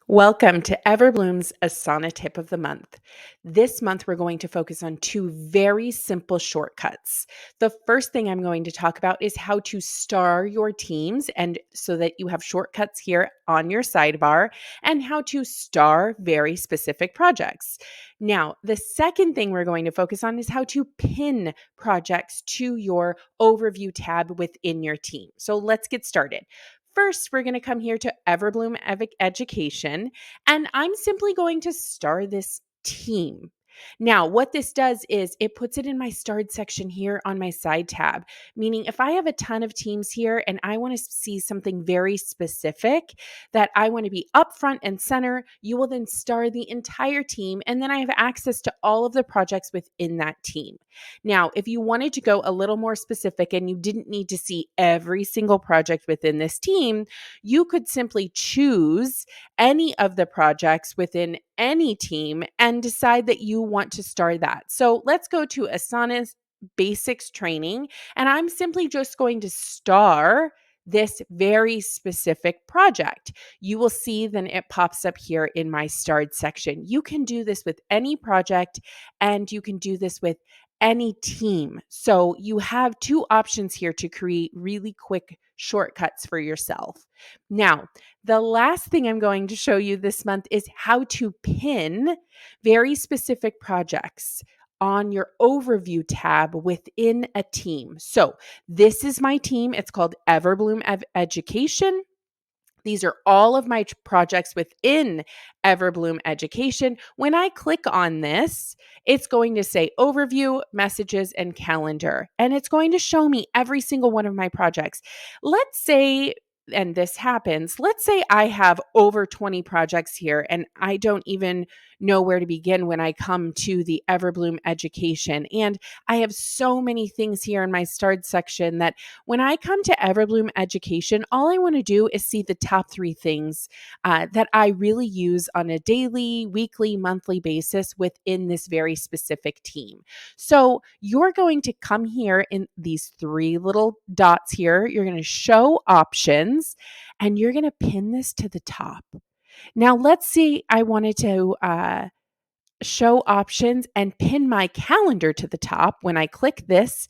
Welcome to Everbloom's Asana Tip of the Month. This month, we're going to focus on two very simple shortcuts. The first thing I'm going to talk about is how to star your teams, and so that you have shortcuts here on your sidebar, and how to star very specific projects. Now, the second thing we're going to focus on is how to pin projects to your overview tab within your team. So let's get started. First, we're going to come here to Everbloom Education, and I'm simply going to star this team. Now, what this does is it puts it in my starred section here on my side tab, meaning if I have a ton of teams here and I want to see something very specific that I want to be up front and center, you will then star the entire team, and then I have access to all of the projects within that team. Now, if you wanted to go a little more specific and you didn't need to see every single project within this team, you could simply choose any of the projects within any team and decide that you want to star that. So let's go to Asana's basics training, and I'm simply just going to star this very specific project. You will see then it pops up here in my starred section. You can do this with any project, and you can do this with any team. So you have two options here to create really quick shortcuts for yourself. Now, the last thing I'm going to show you this month is how to pin very specific projects on your overview tab within a team. So this is my team. It's called Everbloom Education. These are all of my projects within Everbloom Education. When I click on this, it's going to say overview, messages, and calendar. And it's going to show me every single one of my projects. Let's say, and this happens, let's say I have over 20 projects here and I don't even know where to begin when I come to the Everbloom Education. And I have so many things here in my starred section that when I come to Everbloom Education, all I want to do is see the top 3 things that I really use on a daily, weekly, monthly basis within this very specific team. So you're going to come here in these 3 little dots here. You're going to show options, and you're going to pin this to the top. Now, let's see, I wanted to show options and pin my calendar to the top. When I click this,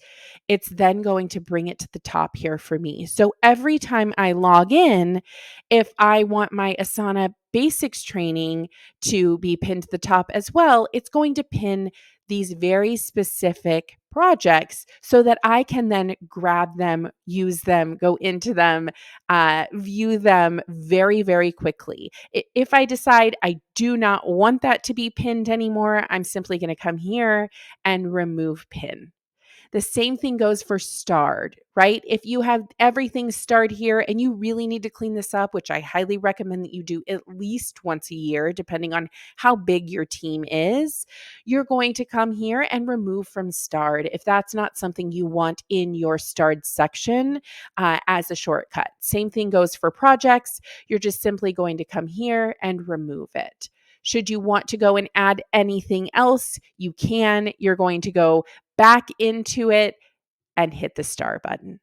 it's then going to bring it to the top here for me. So every time I log in, if I want my Asana basics training to be pinned to the top as well, it's going to pin these very specific projects so that I can then grab them, use them, go into them, view them very, very quickly. If I decide I do not want that to be pinned anymore, I'm simply going to come here and remove pin. The same thing goes for starred, right? If you have everything starred here and you really need to clean this up, which I highly recommend that you do at least once a year, depending on how big your team is, you're going to come here and remove from starred if that's not something you want in your starred section as a shortcut. Same thing goes for projects. You're just simply going to come here and remove it. Should you want to go and add anything else, you can. You're going to go back into it and hit the star button.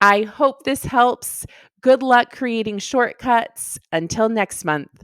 I hope this helps. Good luck creating shortcuts. Until next month.